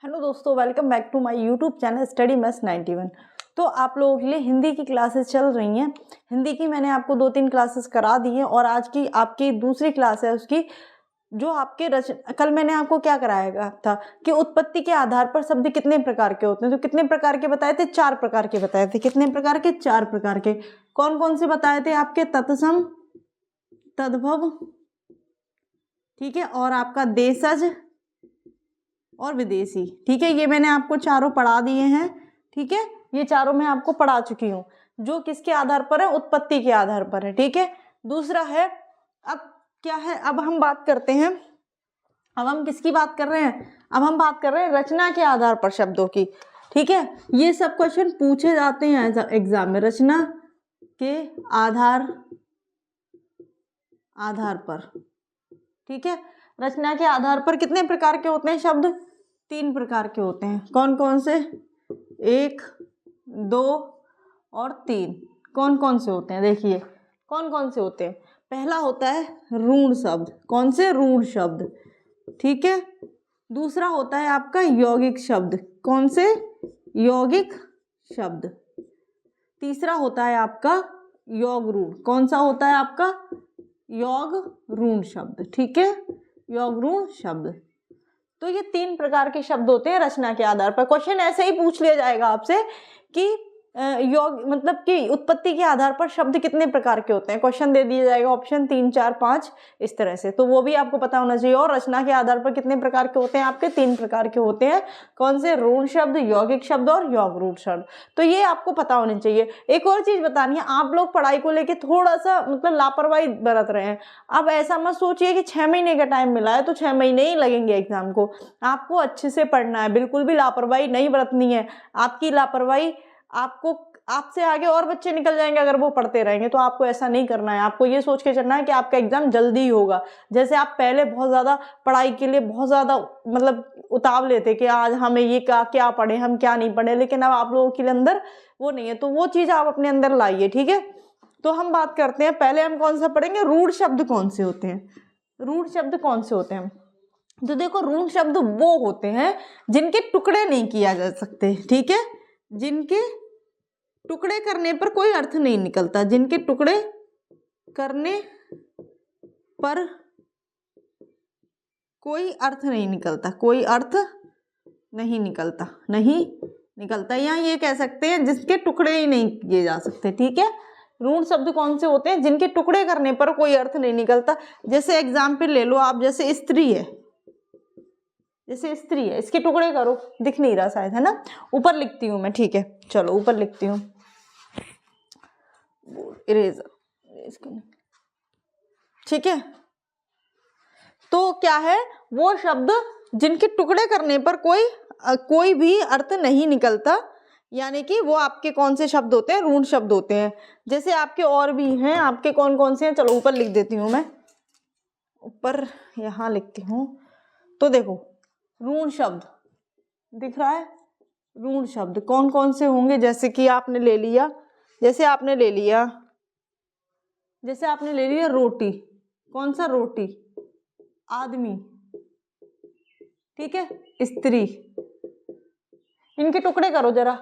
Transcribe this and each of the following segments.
Hello दोस्तों, welcome back to my YouTube channel study maths 91। तो आप लोगों के लिए हिंदी की क्लासेस चल रही हैं। हिंदी की मैंने आपको 2-3 क्लासेस करा दी हैं और आज की आपकी दूसरी क्लास है उसकी, जो आपके कल मैंने आपको क्या कराया था कि उत्पत्ति के आधार पर शब्द कितने प्रकार के होते हैं। तो कितने प्रकार के बताए थे? 4 प्रकार के बताए थे। कितने प्रकार के? 4 प्रकार के। कौन कौन से बताए थे आपके? तत्सम, तद्भव, ठीक है, और आपका देशज और विदेशी। ठीक है, ये मैंने आपको चारों पढ़ा दिए हैं। ठीक है, ये चारों मैं आपको पढ़ा चुकी हूँ, जो किसके आधार पर है? उत्पत्ति के आधार पर है। ठीक है, दूसरा है, अब क्या है, अब हम बात करते हैं, अब हम किसकी बात कर रहे हैं? अब हम बात कर रहे हैं रचना के आधार पर शब्दों की। ठीक है, ये सब क्वेश्चन पूछे जाते हैं एग्जाम में। रचना के आधार पर। ठीक है, रचना के आधार पर कितने प्रकार के होते हैं शब्द? 3 प्रकार के होते हैं। कौन कौन से? 1, 2 और 3। कौन कौन से होते हैं? देखिए कौन कौन से होते हैं। पहला होता है ऋण शब्द। कौन से? ऋण शब्द। ठीक है, दूसरा होता है आपका यौगिक शब्द। कौन से? यौगिक शब्द। तीसरा होता है आपका योग ऋण। कौन सा होता है आपका? योग ऋण शब्द। ठीक है, योग ऋण शब्द। तो ये 3 प्रकार के शब्द होते हैं रचना के आधार पर। क्वेश्चन ऐसे ही पूछ लिया जाएगा आपसे कि योग मतलब कि उत्पत्ति के आधार पर शब्द कितने प्रकार के होते हैं। क्वेश्चन दे दिया जाएगा ऑप्शन 3, 4, 5 इस तरह से, तो वो भी आपको पता होना चाहिए। और रचना के आधार पर कितने प्रकार के होते हैं? आपके 3 प्रकार के होते हैं। कौन से? ऋण शब्द, यौगिक शब्द और योग ऋण शब्द। तो ये आपको पता होनी चाहिए। एक और चीज बतानी है, आप लोग पढ़ाई को लेके थोड़ा सा मतलब लापरवाही बरत रहे हैं। अब ऐसा मत सोचिए कि 6 महीने का टाइम मिला है तो 6 महीने ही लगेंगे एग्जाम को। आपको अच्छे से पढ़ना है, बिल्कुल भी लापरवाही नहीं बरतनी है। आपकी लापरवाही आपको, आपसे आगे और बच्चे निकल जाएंगे अगर वो पढ़ते रहेंगे। तो आपको ऐसा नहीं करना है। आपको ये सोच के चलना है कि आपका एग्जाम जल्दी ही होगा। जैसे आप पहले बहुत ज़्यादा पढ़ाई के लिए बहुत ज़्यादा मतलब उतावले थे कि आज हमें ये क्या पढ़े, हम क्या नहीं पढ़े, लेकिन अब आप लोगों के अंदर वो नहीं है। तो वो चीज़ आप अपने अंदर लाइए। ठीक है, तो हम बात करते हैं, पहले हम कौन सा पढ़ेंगे? ऋण शब्द कौन से होते हैं? ऋण शब्द कौन से होते हैं? तो देखो, ऋण शब्द वो होते हैं जिनके टुकड़े नहीं किया जा सकते। ठीक है, जिनके टुकड़े करने पर कोई अर्थ नहीं निकलता। जिनके टुकड़े करने पर कोई अर्थ नहीं निकलता। कोई अर्थ नहीं निकलता, या ये कह सकते हैं जिसके टुकड़े ही नहीं किए जा सकते। ठीक है, ऋण शब्द कौन से होते हैं? जिनके टुकड़े करने पर कोई अर्थ नहीं निकलता। जैसे एग्जाम्पल ले लो आप, जैसे स्त्री है, इसके टुकड़े करो। दिख नहीं रहा शायद, है ना? ऊपर लिखती हूं मैं। ठीक है, चलो ऊपर लिखती हूँ, इरेजर। ठीक है, तो क्या है? वो शब्द जिनके टुकड़े करने पर कोई भी अर्थ नहीं निकलता, यानी कि वो आपके कौन से शब्द होते हैं? ऋण शब्द होते हैं। जैसे आपके और भी हैं, आपके कौन कौन से हैं? चलो ऊपर लिख देती हूँ मैं, ऊपर यहाँ लिखती हूँ। तो देखो, ऋण शब्द दिख रहा है। ऋण शब्द कौन कौन से होंगे? जैसे कि आपने ले लिया, जैसे आपने ले लिया रोटी। कौन सा? रोटी। आदमी, ठीक है, स्त्री। इनके टुकड़े करो जरा,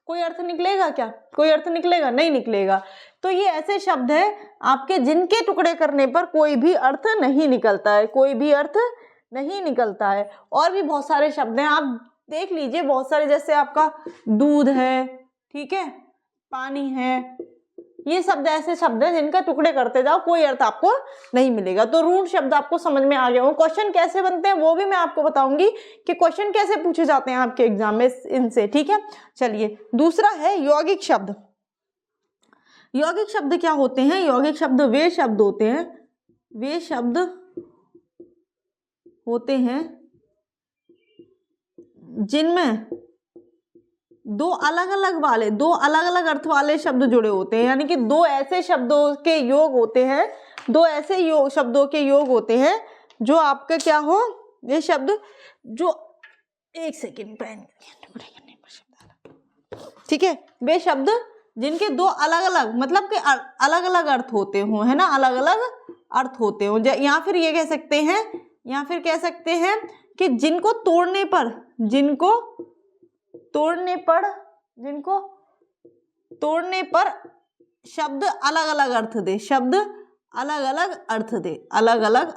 कोई अर्थ निकलेगा क्या? कोई अर्थ निकलेगा? नहीं निकलेगा। तो ये ऐसे शब्द है आपके जिनके टुकड़े करने पर कोई भी अर्थ नहीं निकलता है। कोई भी अर्थ नहीं निकलता है। और भी बहुत सारे शब्द हैं, आप देख लीजिए, बहुत सारे। जैसे आपका दूध है, ठीक है, पानी है। ये शब्द ऐसे शब्द हैं जिनका टुकड़े करते जाओ, कोई अर्थ आपको नहीं मिलेगा। तो ऋण शब्द आपको समझ में आ गया हो। क्वेश्चन कैसे बनते हैं वो भी मैं आपको बताऊंगी कि क्वेश्चन कैसे पूछे जाते हैं आपके एग्जाम में इनसे। ठीक है, चलिए दूसरा है यौगिक शब्द। यौगिक शब्द क्या होते हैं? यौगिक शब्द वे शब्द होते हैं जिनमें दो अलग अलग अर्थ वाले शब्द जुड़े होते हैं। यानी कि दो ऐसे शब्दों के योग होते हैं, जो आपका क्या हो? ये शब्द जो, एक सेकेंड, ठीक है, वे शब्द जिनके दो अलग अलग मतलब के अलग अलग अर्थ होते हो, है ना? अलग अलग अर्थ होते हो। या फिर कह सकते हैं कि जिनको तोड़ने पर शब्द अलग अलग अर्थ दे, शब्द अलग अलग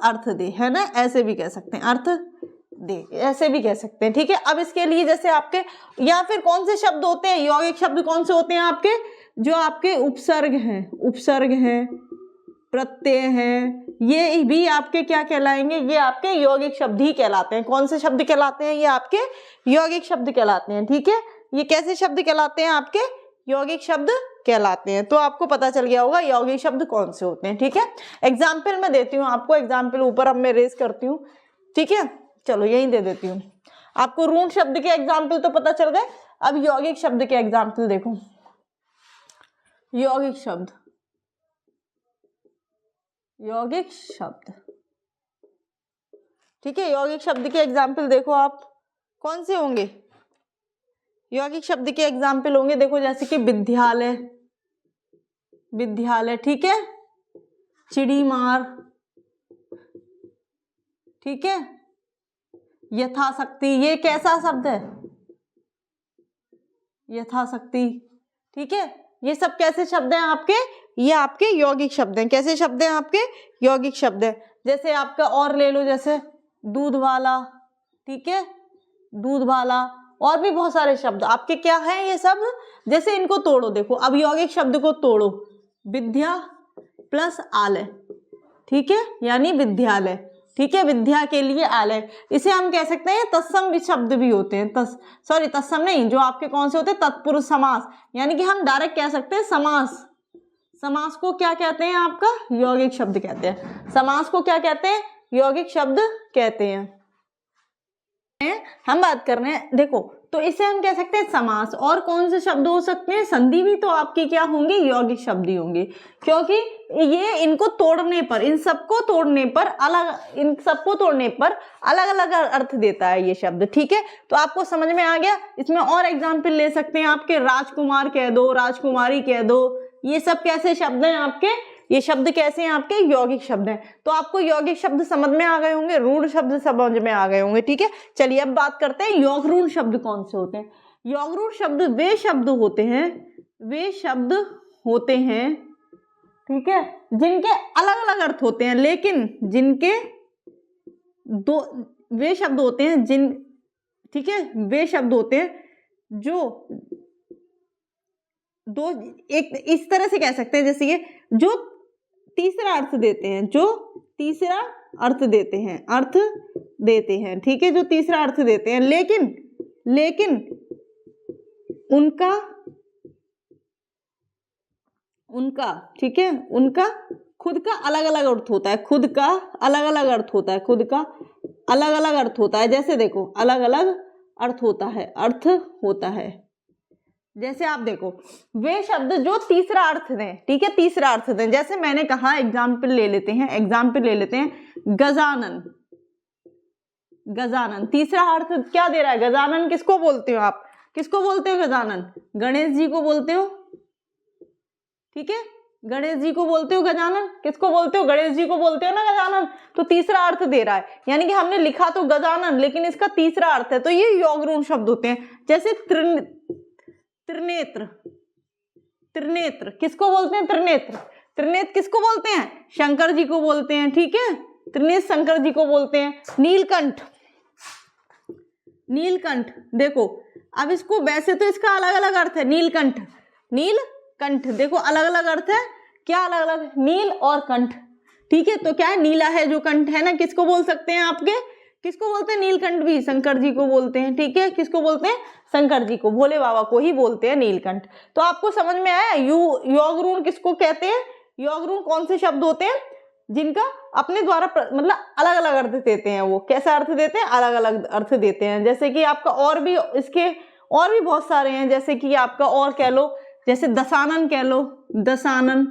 अर्थ दे, है ना, ऐसे भी कह सकते हैं, अर्थ दे, ऐसे भी कह सकते हैं, ठीक है। अब इसके लिए जैसे आपके, या फिर कौन से शब्द होते हैं, यौगिक शब्द कौन से होते हैं आपके, जो आपके उपसर्ग हैं, प्रत्यय हैं, ये भी आपके क्या कहलाएंगे, ये आपके यौगिक शब्द ही कहलाते हैं। कौन से शब्द कहलाते हैं, ये आपके यौगिक शब्द कहलाते हैं, ठीक है। ये कैसे शब्द कहलाते हैं, आपके यौगिक शब्द कहलाते हैं। तो आपको पता चल गया होगा यौगिक शब्द कौन से होते हैं, ठीक है। एग्जाम्पल मैं देती हूँ आपको, एग्जाम्पल ऊपर अब मैं रेज करती हूँ, ठीक है। चलो यही दे देती हूँ आपको। ऋण शब्द के एग्जाम्पल तो पता चल गए, अब यौगिक शब्द के एग्जाम्पल देखो। यौगिक शब्द, ठीक है। यौगिक शब्द के एग्जाम्पल देखो आप, कौन से होंगे यौगिक शब्द के एग्जाम्पल होंगे, देखो जैसे कि विद्यालय, ठीक है, चिड़ीमार, ठीक है, यथाशक्ति, ये कैसा शब्द है, यथाशक्ति, ठीक है। ये सब कैसे शब्द हैं आपके, ये आपके यौगिक शब्द हैं। कैसे शब्द हैं आपके, यौगिक शब्द हैं। जैसे आपका और ले लो, जैसे दूध वाला, ठीक है, दूध वाला, और भी बहुत सारे शब्द आपके क्या हैं ये सब। जैसे इनको तोड़ो, देखो अब यौगिक शब्द को तोड़ो, विद्या प्लस आलय, ठीक है, यानी विद्यालय, ठीक है, विद्या के लिए आलय। इसे हम कह सकते हैं तत्सम भी शब्द भी होते हैं, तत्सम नहीं, जो आपके कौन से होते हैं, तत्पुरुष समास, यानी कि हम डायरेक्ट कह सकते हैं समास को क्या कहते हैं, आपका यौगिक शब्द कहते हैं। समास को क्या कहते हैं, यौगिक शब्द कहते हैं। हम बात कर रहे हैं, देखो तो इसे हम कह सकते हैं समास। और कौन से शब्द हो सकते हैं, संधि भी तो आपकी क्या होंगे, यौगिक शब्द ही होंगे, क्योंकि ये इनको तोड़ने पर, इन सबको तोड़ने पर अलग अलग अर्थ देता है ये शब्द, ठीक है। तो आपको समझ में आ गया। इसमें और एग्जाम्पल ले सकते हैं आपके, राजकुमार कह दो, राजकुमारी कह दो, ये सब कैसे शब्द हैं आपके, ये शब्द कैसे हैं आपके, यौगिक शब्द हैं। तो आपको यौगिक शब्द समझ में आ गए होंगे, ऋण शब्द समझ में आ गए होंगे, ठीक है। चलिए अब बात करते हैं योग ऋण शब्द कौन से होते हैं। योग ऋण शब्द वे शब्द होते हैं, ठीक है, जिनके अलग अलग अर्थ होते हैं, लेकिन जिनके वे शब्द होते हैं ठीक है, वे शब्द होते हैं जो एक इस तरह से कह सकते हैं, जैसे ये जो तीसरा अर्थ देते हैं, ठीक है, जो तीसरा अर्थ देते हैं, लेकिन उनका ठीक है, उनका खुद का अलग अलग अर्थ होता है, जैसे देखो अलग अलग अर्थ होता है। जैसे आप देखो, वे शब्द जो तीसरा अर्थ दें, ठीक है, तीसरा अर्थ दें, जैसे मैंने कहा एग्जाम्पल ले लेते हैं, गजानन, तीसरा अर्थ क्या दे रहा है, गजानन किसको बोलते हो आप, गजानन, गणेश जी को बोलते हो, ठीक है, गणेश जी को बोलते हो गजानन, किसको बोलते हो, गणेश जी को बोलते हो ना गजानन। तो तीसरा अर्थ दे रहा है, यानी कि हमने लिखा तो गजानन, लेकिन इसका तीसरा अर्थ है, तो ये योग ऋण शब्द होते हैं। जैसे त्रिनेत्र किसको बोलते हैं, त्रिनेत्र किसको बोलते हैं, शंकर जी को बोलते हैं, ठीक है, त्रिनेत्र शंकर जी को बोलते हैं। नीलकंठ देखो, अब इसको वैसे तो इसका अलग अलग अर्थ है, नीलकंठ देखो अलग अलग अर्थ है, क्या अलग अलग, नील और कंठ, ठीक है। तो क्या है, नीला है जो कंठ है ना, किसको बोल सकते हैं आपके, किसको बोलते हैं, नीलकंठ भी शंकर जी को बोलते हैं, ठीक है, किसको बोलते हैं, शंकर जी को, भोले बाबा को ही बोलते हैं नीलकंठ। तो आपको समझ में आया योग ऋण किसको कहते हैं, योग ऋण कौन से शब्द होते हैं जिनका अपने द्वारा मतलब अलग अलग अर्थ देते हैं, वो कैसा अर्थ देते हैं, अलग अलग अर्थ देते हैं। जैसे कि आपका और भी इसके और भी बहुत सारे हैं, जैसे कि आपका और कह लो, जैसे दशानन कह लो, दशानन,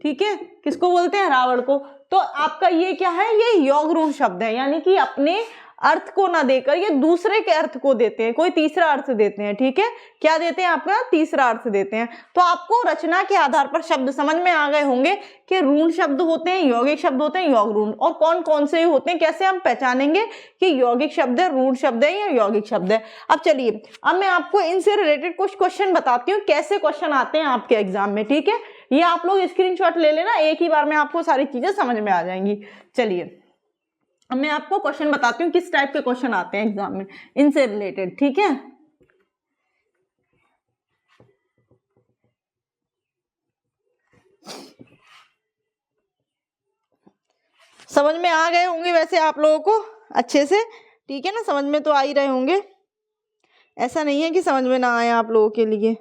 ठीक है, किसको बोलते हैं, रावण को। तो आपका ये क्या है, ये योग ऋण शब्द है, यानी कि अपने अर्थ को ना देकर ये दूसरे के अर्थ को देते हैं, कोई तीसरा अर्थ देते हैं। ठीक है, क्या देते हैं आपका? तीसरा अर्थ देते हैं। तो आपको रचना के आधार पर शब्द समझ में आ गए होंगे कि ऋण शब्द होते हैं, यौगिक शब्द होते हैं, योग ऋण, और कौन कौन से होते हैं, कैसे हम पहचानेंगे कि यौगिक शब्द है, ऋण शब्द है या यौगिक शब्द है। अब चलिए, अब मैं आपको इनसे रिलेटेड कुछ क्वेश्चन बताती हूँ, कैसे क्वेश्चन आते हैं आपके एग्जाम में। ठीक है, ये आप लोग स्क्रीनशॉट ले लेना, एक ही बार में आपको सारी चीजें समझ में आ जाएंगी। चलिए, अब मैं आपको क्वेश्चन बताती हूँ किस टाइप के क्वेश्चन आते हैं एग्जाम में इनसे रिलेटेड। ठीक है, समझ में आ गए होंगे वैसे आप लोगों को अच्छे से। ठीक है ना, समझ में तो आ ही रहे होंगे, ऐसा नहीं है कि समझ में ना आए आप लोगों के लिए।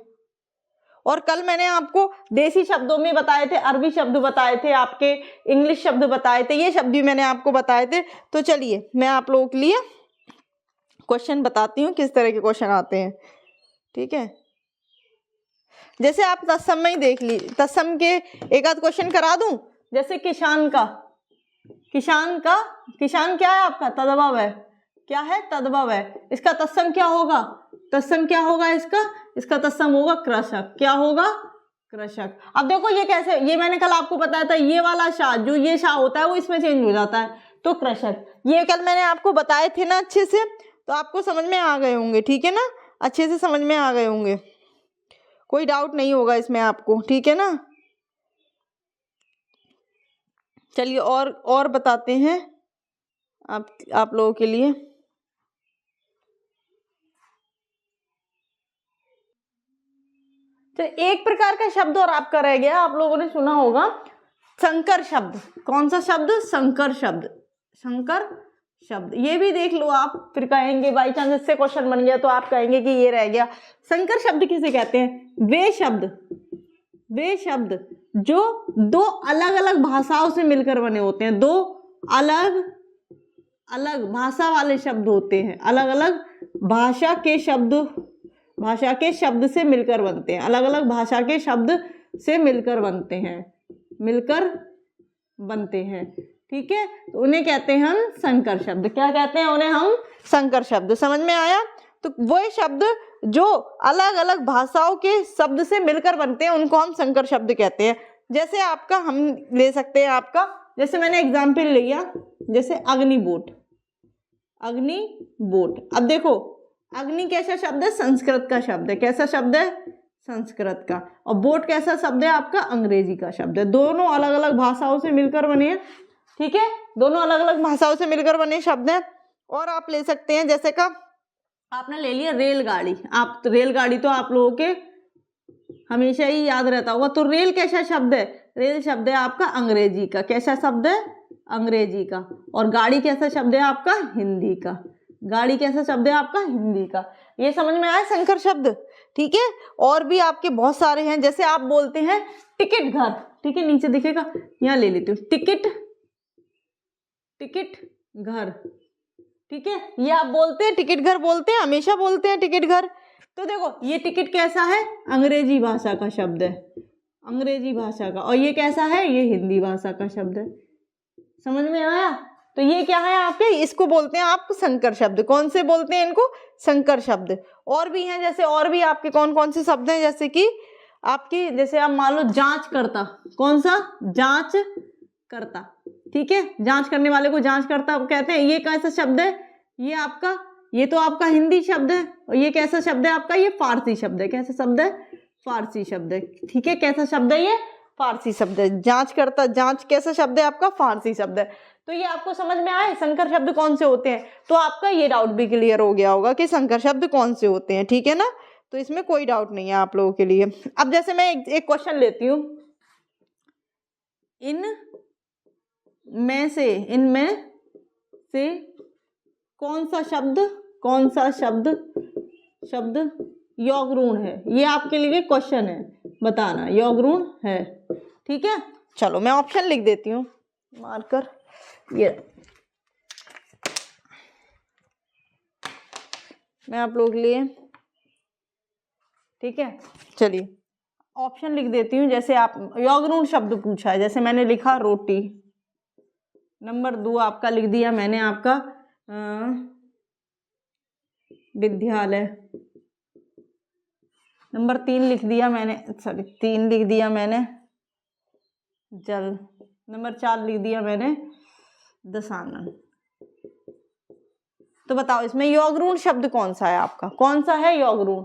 और कल मैंने आपको देसी शब्दों में बताए थे, अरबी शब्द बताए थे, आपके इंग्लिश शब्द बताए थे, ये शब्द भी मैंने आपको बताए थे। तो चलिए, मैं आप लोगों के लिए क्वेश्चन बताती हूँ किस तरह के क्वेश्चन आते हैं। ठीक है, जैसे आप तत्सम में ही देख ली, तत्सम के एक आध क्वेश्चन करा दूं। जैसे किसान का, किसान क्या है आपका? तद्भव है। क्या है? तद्भव है। इसका तत्सम क्या होगा? तत्सम क्या होगा इसका तत्सम होगा कृषक। क्या होगा? कृषक। अब देखो ये कैसे, ये मैंने कल आपको बताया था, ये वाला शाह, जो ये शाह होता है वो इसमें चेंज हो जाता है, तो कृषक। ये कल मैंने आपको बताए थे ना अच्छे से, तो आपको समझ में आ गए होंगे। ठीक है ना, अच्छे से समझ में आ गए होंगे, कोई डाउट नहीं होगा इसमें आपको। ठीक है ना, चलिए और बताते हैं आप लोगों के लिए। तो एक प्रकार का शब्द और आपका रह गया, आप लोगों ने सुना होगा संकर शब्द। कौन सा शब्द? संकर शब्द। संकर शब्द, ये भी देख लो आप, फिर कहेंगे बाई चांस इससे क्वेश्चन बन गया तो आप कहेंगे कि ये रह गया। संकर शब्द किसे कहते हैं? वे शब्द जो दो अलग अलग भाषाओं से मिलकर बने होते हैं, दो अलग अलग भाषा वाले शब्द होते हैं, अलग अलग भाषा के शब्द से मिलकर बनते हैं, अलग अलग भाषा के शब्द से मिलकर बनते हैं। ठीक है, तो उन्हें कहते हैं हम संकर शब्द। क्या कहते हैं उन्हें हम? संकर शब्द। समझ में आया? तो वो शब्द जो अलग अलग भाषाओं के शब्द से मिलकर बनते हैं उनको हम संकर शब्द कहते हैं। जैसे आपका हम ले सकते हैं, आपका जैसे मैंने एग्जाम्पल लिया, जैसे अग्निबोट। अब देखो, अग्नि कैसा शब्द है? संस्कृत का शब्द है। कैसा शब्द है? संस्कृत का। और बोट कैसा शब्द है आपका? अंग्रेजी का शब्द है। दोनों अलग अलग भाषाओं से मिलकर बने हैं। ठीक है, दोनों अलग अलग भाषाओं से मिलकर बने शब्द हैं। और आप ले सकते हैं, जैसे का आपने ले लिया रेलगाड़ी। आप तो रेलगाड़ी तो आप लोगों के हमेशा ही याद रहता होगा। तो रेल कैसा शब्द है? रेल शब्द है आपका अंग्रेजी का। कैसा शब्द है? अंग्रेजी का। और गाड़ी कैसा शब्द है आपका? हिंदी का। गाड़ी कैसा शब्द है आपका? हिंदी का। ये समझ में आया संकर शब्द? ठीक है, और भी आपके बहुत सारे हैं। जैसे आप बोलते हैं टिकट घर। ठीक है, नीचे दिखेगा, यहाँ ले लेती हूँ, टिकट घर। ठीक है, ये आप बोलते हैं टिकट घर, बोलते हैं, हमेशा बोलते हैं टिकट घर। तो देखो, ये टिकट कैसा है? अंग्रेजी भाषा का शब्द है, अंग्रेजी भाषा का। और ये कैसा है? ये हिंदी भाषा का शब्द है। समझ में आया? तो ये क्या है आपके? इसको बोलते हैं आप संकर शब्द। कौन से बोलते हैं इनको? संकर शब्द। और भी हैं, जैसे और भी आपके कौन कौन से शब्द हैं? जैसे कि आपकी, जैसे आप मान लो जांच करता। कौन सा? जांच करता। ठीक है, जांच करने वाले को जांच करता कहते हैं। ये कैसा शब्द है? ये तो आपका हिंदी शब्द है। और ये कैसा शब्द है आपका? ये फारसी शब्द है। कैसा शब्द है? फारसी शब्द है। ठीक है, कैसा शब्द है ये? फारसी शब्द है। जांच करता, जांच कैसा शब्द है आपका? फारसी शब्द है। तो ये आपको समझ में आए संकर शब्द कौन से होते हैं? तो आपका ये डाउट भी क्लियर हो गया होगा कि संकर शब्द कौन से होते हैं। ठीक है ना, तो इसमें कोई डाउट नहीं है आप लोगों के लिए। अब जैसे मैं एक क्वेश्चन लेती हूँ, इनमें से कौन सा शब्द योग ऋण है? ये आपके लिए क्वेश्चन है, बताना योग ऋण है। ठीक है, चलो मैं ऑप्शन लिख देती हूँ मार्कर, ये मैं आप लोग के लिए। ठीक है, चलिए ऑप्शन लिख देती हूँ। जैसे आप योग ऋण शब्द पूछा है, जैसे मैंने लिखा रोटी, नंबर 2 आपका लिख दिया मैंने आपका विद्यालय। नंबर 3 लिख दिया मैंने, सॉरी 3 लिख दिया मैंने, जल। नंबर 4 लिख दिया मैंने, दशानन। तो बताओ इसमें योगऋण शब्द कौन सा है आपका, कौन सा है योगऋण,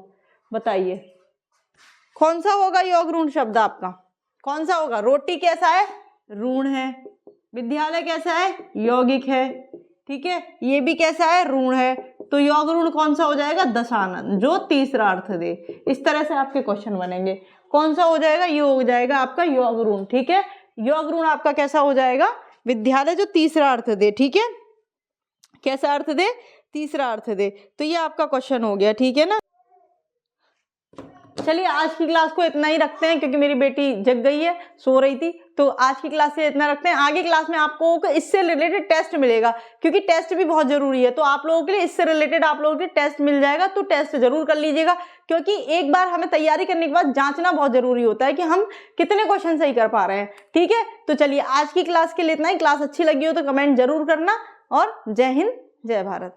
बताइए कौन सा होगा योगऋण शब्द आपका, कौन सा होगा। रोटी कैसा है, ऋण है। विद्यालय कैसा है, यौगिक है। ठीक है, ये भी कैसा है, ऋण है। तो योगऋण कौन सा हो जाएगा, दशानन, जो तीसरा अर्थ दे। इस तरह से आपके क्वेश्चन बनेंगे। कौन सा हो जाएगा, ये हो जाएगा आपका योगऋण। ठीक है, योगऋण आपका कैसा हो जाएगा, विद्यालय जो तीसरा अर्थ दे। ठीक है, कैसा अर्थ दे, तीसरा अर्थ दे। तो ये आपका क्वेश्चन हो गया। ठीक है ना। चलिए आज की क्लास को इतना ही रखते हैं, क्योंकि मेरी बेटी जग गई है, सो रही थी। तो आज की क्लास से इतना रखते हैं। आगे क्लास में आपको इससे रिलेटेड टेस्ट मिलेगा, क्योंकि टेस्ट भी बहुत जरूरी है। तो आप लोगों के लिए इससे रिलेटेड आप लोगों के टेस्ट मिल जाएगा, तो टेस्ट जरूर कर लीजिएगा। क्योंकि एक बार हमें तैयारी करने के बाद जांचना बहुत जरूरी होता है कि हम कितने क्वेश्चन सही कर पा रहे हैं। ठीक है, तो चलिए आज की क्लास के लिए इतना ही। क्लास अच्छी लगी हो तो कमेंट जरूर करना। और जय हिंद, जय भारत।